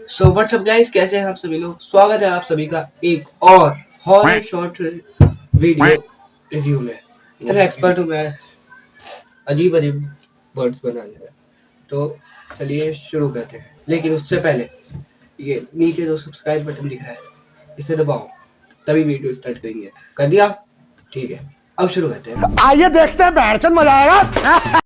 So what's up guys, कैसे हैं आप सभी लोग। स्वागत है आप सभी का एक और हॉरर शॉर्ट वीडियो रिव्यू में। इतना एक्सपर्ट हूँ मैं अजीब अजीब वर्ड्स बनाने में। तो चलिए शुरू करते हैं, लेकिन उससे पहले ये नीचे जो सब्सक्राइब बटन दिख रहा है इसे दबाओ, तभी वीडियो स्टार्ट करेंगे। कर दिया? ठीक है, अब शुरू करते हैं। आइए देखते हैं, बैठचंद मजा आएगा।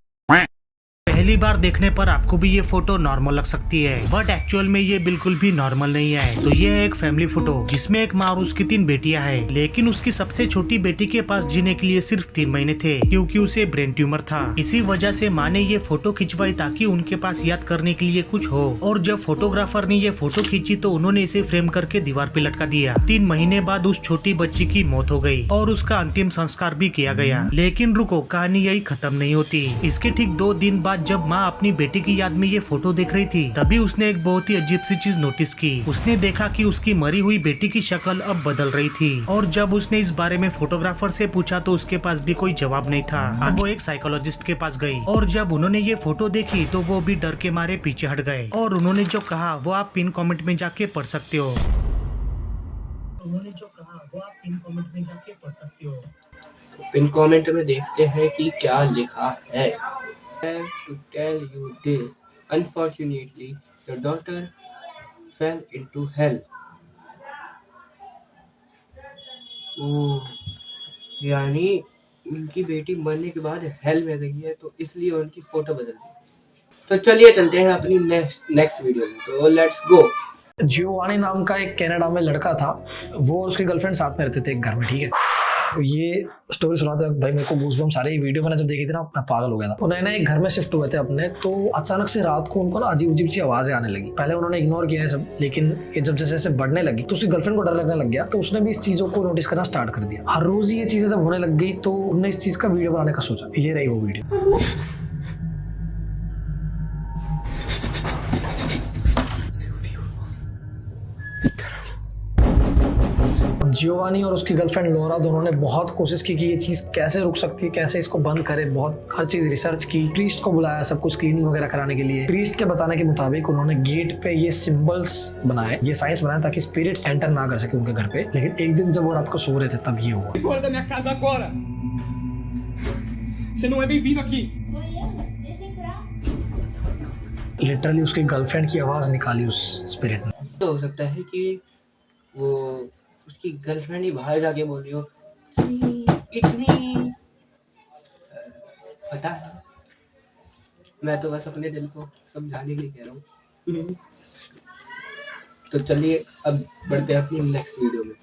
पहली बार देखने पर आपको भी ये फोटो नॉर्मल लग सकती है, बट एक्चुअल में ये बिल्कुल भी नॉर्मल नहीं है। तो ये है एक फैमिली फोटो जिसमें एक माँ और उसकी 3 बेटियां हैं, लेकिन उसकी सबसे छोटी बेटी के पास जीने के लिए सिर्फ 3 महीने थे, क्योंकि उसे ब्रेन ट्यूमर था। इसी वजह से माँ ने ये फोटो खिंचवाई ताकि उनके पास याद करने के लिए कुछ हो। और जब फोटोग्राफर ने ये फोटो खींची तो उन्होंने इसे फ्रेम करके दीवार पे लटका दिया। 3 महीने बाद उस छोटी बच्ची की मौत हो गई और उसका अंतिम संस्कार भी किया गया। लेकिन रुको, कहानी यही खत्म नहीं होती। इसके ठीक 2 दिन बाद जब माँ अपनी बेटी की याद में ये फोटो देख रही थी, तभी उसने एक बहुत ही अजीब सी चीज नोटिस की। उसने देखा कि उसकी मरी हुई बेटी की शक्ल अब बदल रही थी। और जब उसने इस बारे में फोटोग्राफर से पूछा तो उसके पास भी कोई जवाब नहीं था। अब वो एक साइकोलॉजिस्ट के पास गई और जब उन्होंने ये फोटो देखी तो वो भी डर के मारे पीछे हट गए। और उन्होंने जो कहा वो आप पिन कमेंट में जाके पढ़ सकते हो। पिन कमेंट में देखते हैं कि क्या लिखा है। To tell you this, unfortunately, your daughter fell into hell. ओह, यानी उनकी बेटी मरने के बाद हेल में गई है, तो इसलिए उनकी फोटो बदल दी। तो चलिए चलते हैं अपनी नेक्स्ट वीडियो में। तो लेट्स गो। जियोवानी नाम का एक कनाडा में लड़का था। वो और उसकी गर्लफ्रेंड साथ में रहते थे एक घर में, ठीक है। ये स्टोरी सुनाते वक्त भाई मेरे को गूज़बम्स सारे वीडियो मैंने जब देखी थी ना, मैं पागल हो गया था। उन्होंने एक घर में शिफ्ट हुए थे अपने, तो अचानक से रात को उनको ना अजीब अजीब सी आवाजें आने लगी। पहले उन्होंने इग्नोर किया है सब, लेकिन ये जब जैसे जैसे बढ़ने लगी तो उसकी गर्लफ्रेंड को डर लगने लग गया। तो उसने भी इस चीजों को नोटिस करना स्टार्ट कर दिया। हर रोज ये चीजें जब होने लग गई तो उन्होंने इस चीज का वीडियो बनाने का सोचा। ये रही वो वीडियो। जियोवानी और उसकी गर्लफ्रेंड लोरा दोनों ने बहुत कोशिश की कि ये चीज़ कैसे रुक सकती है, कैसे इसको बंद करे। बहुत हर चीज़ रिसर्च की, प्रीस्ट को बुलाया सब कुछ क्लीनिंग वगैरह कराने के लिए। प्रीस्ट के बताने के मुताबिक उन्होंने गेट पे ये सिंबल्स बनाए, ये साइंस बनाए ताकि स्पिरिट्स एंटर ना कर सके उनके घर पे। लेकिन एक दिन जब वो रात को सो रहे थे तब ये हुआ। लिटरली उसकी गर्लफ्रेंड की आवाज निकाली उस स्पिरिट ने। तो हो सकता है कि वो उसकी गर्लफ्रेंड ही बाहर जाके बोल रही हो, इतनी पता है, मैं तो बस अपने दिल को समझाने के लिए कह रहा हूँ। तो चलिए अब बढ़ते हैं अपनी नेक्स्ट वीडियो में।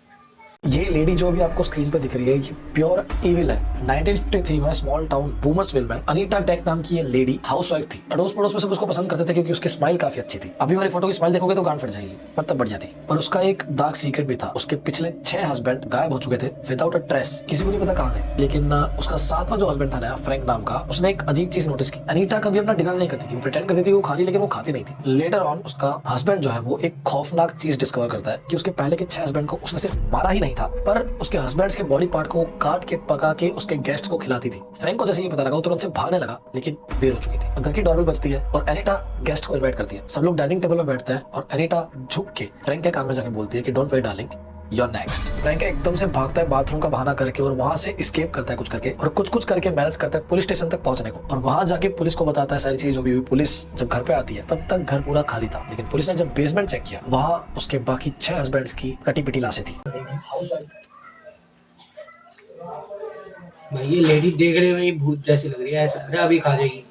ये लेडी जो भी आपको स्क्रीन पे दिख रही है, ये प्योर इविल है। 1953 में स्मॉल टाउन बूमर्सविल में अनीता टेक नाम की ये लेडी हाउसवाइफ थी। अड़ोस पड़ोस में सब उसको पसंद करते थे क्योंकि उसकी स्माइल काफी अच्छी थी। अभी वाली फोटो की स्माइल देखोगे तो गांड फट जाएगी, पर तब बढ़िया थी। पर उसका एक डार्क सीक्रेट भी था। उसके पिछले 6 हस्बैंड गायब हो चुके थे विदाउट अ ट्रेस, किसी को नहीं पता कहाँ गए। लेकिन उसका 7वां जो हस्बैंड था नया, फ्रैंक नाम का, उसने एक अजीब चीज नोटिस की। अनीता कभी अपना डिनर नहीं करती थी, वो प्रिटेंड करती थी वो खा रही, लेकिन वो खाती नहीं थी। लेटर ऑन उसका हस्बैंड जो है वो एक खौफनाक चीज डिस्कवर करता है कि उसके पहले के 6 हस्बैंड को उसने सिर्फ मारा ही नहीं था, पर उसके हस्बैंड्स के बॉडी पार्ट को काट के पका के उसके गेस्ट्स को खिलाती थी। फ्रैंक को जैसे ये पता लगा वो तुरंत से भागने लगा, लेकिन देर हो चुकी थी। घर की डोरबेल बजती है और एनिटा गेस्ट को इनवाइट करती है। सब लोग डाइनिंग टेबल पर बैठते हैं और एनिटा झुक के फ्रैंक के कान में जाके बोलती है कि don't worry darling, you're next। Frank एकदम से भागता है बाथरूम का बहाना करके और वहां से एस्केप करता है कुछ करके, और कुछ करके मैनेज करता है पुलिस स्टेशन तक पहुंचने को। और वहां जाके पुलिस को बताता है सारी चीज जो भी हुई। पुलिस जब घर पे आती है तब तक घर पूरा खाली था, लेकिन पुलिस ने जब बेसमेंट चेक किया वहां उसके बाकी 6 हस्बैंड्स की कटी पिटी लाशें थी। भाई ये लेडी देखने में ही भूत जैसी लग रही है, ऐसा लग रहा है अभी खा जाएगी।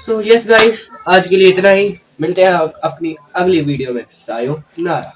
सो यस गाइस, आज के लिए इतना ही। मिलते हैं अपनी अगली वीडियो में। सायोनारा।